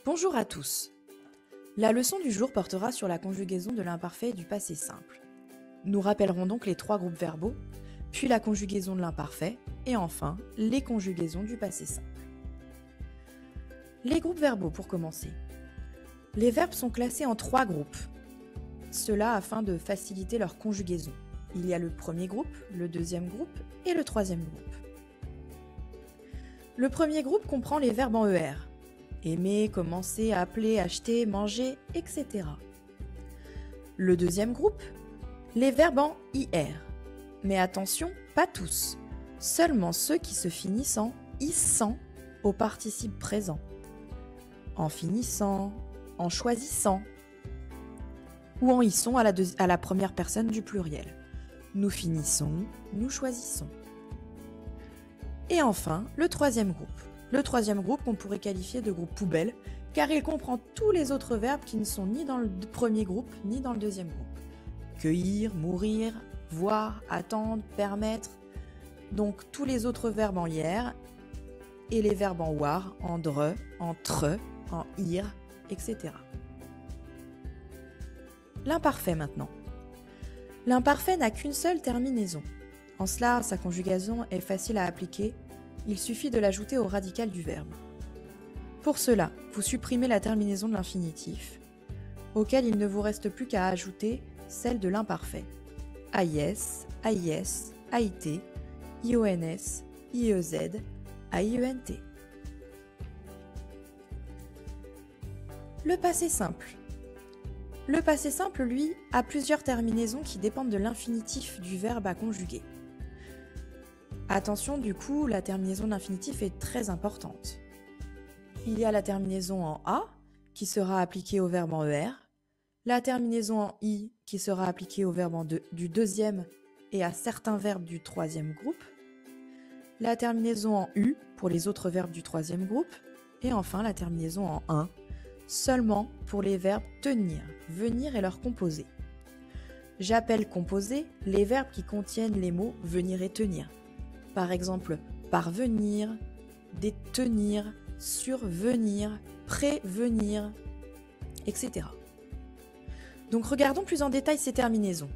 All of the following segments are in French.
Bonjour à tous. La leçon du jour portera sur la conjugaison de l'imparfait et du passé simple. Nous rappellerons donc les trois groupes verbaux, puis la conjugaison de l'imparfait, et enfin les conjugaisons du passé simple. Les groupes verbaux pour commencer. Les verbes sont classés en trois groupes, cela afin de faciliter leur conjugaison. Il y a le premier groupe, le deuxième groupe et le troisième groupe. Le premier groupe comprend les verbes en ER. Aimer, commencer, appeler, acheter, manger, etc. Le deuxième groupe, les verbes en IR. Mais attention, pas tous, seulement ceux qui se finissent en issant au participe présent, en finissant, en choisissant, ou en issant à la première personne du pluriel. Nous finissons, nous choisissons. Et enfin, le troisième groupe. Le troisième groupe qu'on pourrait qualifier de groupe poubelle, car il comprend tous les autres verbes qui ne sont ni dans le premier groupe, ni dans le deuxième groupe. Cueillir, mourir, voir, attendre, permettre. Donc tous les autres verbes en IR, et les verbes en war, en dre, en tre, en ir, etc. L'imparfait maintenant. L'imparfait n'a qu'une seule terminaison. En cela, sa conjugaison est facile à appliquer. Il suffit de l'ajouter au radical du verbe. Pour cela, vous supprimez la terminaison de l'infinitif, auquel il ne vous reste plus qu'à ajouter celle de l'imparfait. AIS, AIS, AIT, IONS, IEZ, AIENT. Le passé simple. Le passé simple, lui, a plusieurs terminaisons qui dépendent de l'infinitif du verbe à conjuguer. Attention, du coup, la terminaison de l'infinitif est très importante. Il y a la terminaison en A, qui sera appliquée au verbe en ER, la terminaison en I, qui sera appliquée au verbe du deuxième et à certains verbes du troisième groupe, la terminaison en U, pour les autres verbes du troisième groupe, et enfin la terminaison en un, seulement pour les verbes tenir, venir et leurs composés. J'appelle composés les verbes qui contiennent les mots venir et tenir. Par exemple, parvenir, détenir, survenir, prévenir, etc. Donc regardons plus en détail ces terminaisons.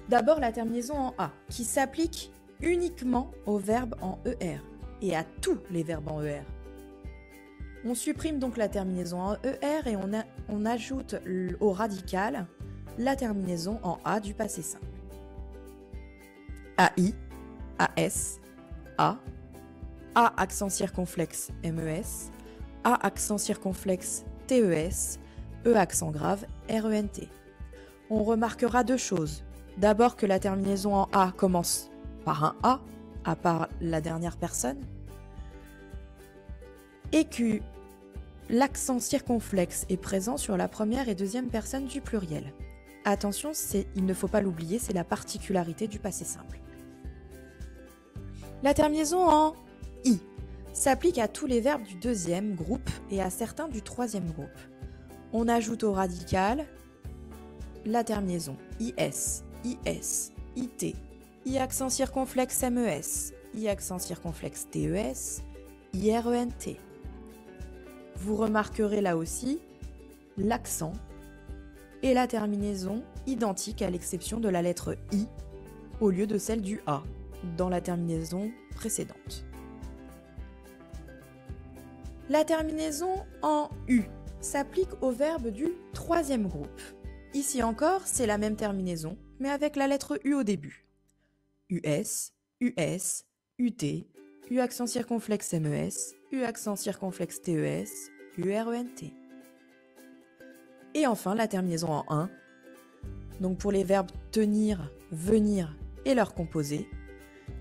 D'abord la terminaison en A, qui s'applique uniquement aux verbes en ER et à tous les verbes en ER. On supprime donc la terminaison en ER et on ajoute au radical la terminaison en A du passé simple. AI, AS, A accent circonflexe MES, A accent circonflexe TES, E accent grave RENT. On remarquera deux choses. D'abord que la terminaison en A commence par un A, à part la dernière personne, et que l'accent circonflexe est présent sur la première et deuxième personne du pluriel. Attention, il ne faut pas l'oublier, c'est la particularité du passé simple. La terminaison en I s'applique à tous les verbes du deuxième groupe et à certains du troisième groupe. On ajoute au radical la terminaison IS, IS, IT, I accent circonflexe MES, I accent circonflexe TES, IRENT. Vous remarquerez là aussi l'accent et la terminaison identique à l'exception de la lettre I au lieu de celle du A dans la terminaison précédente. La terminaison en U s'applique au verbe du troisième groupe. Ici encore, c'est la même terminaison, mais avec la lettre U au début. US, US, UT, U accent circonflexe MES, U accent circonflexe TES, URENT. Et enfin, la terminaison en un. Donc pour les verbes tenir, venir et leurs composés.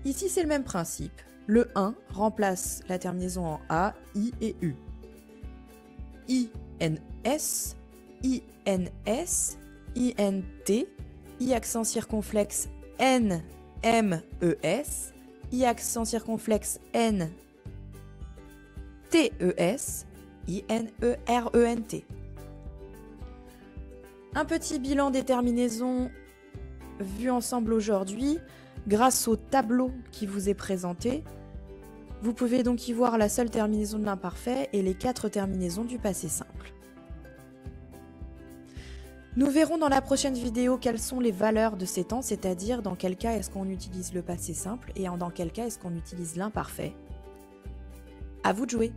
Ici, c'est le même principe. Le 1 remplace la terminaison en A, I et U. INS, INS, INT, I accent circonflexe N, M, E, S, I accent circonflexe N, T, E, S, I, N, E, R, E, N, T. Un petit bilan des terminaisons vues ensemble aujourd'hui. Grâce au tableau qui vous est présenté, Vous pouvez donc y voir la seule terminaison de l'imparfait et les 4 terminaisons du passé simple. Nous verrons dans la prochaine vidéo quelles sont les valeurs de ces temps, c'est-à-dire dans quel cas est-ce qu'on utilise le passé simple et dans quel cas est-ce qu'on utilise l'imparfait. À vous de jouer!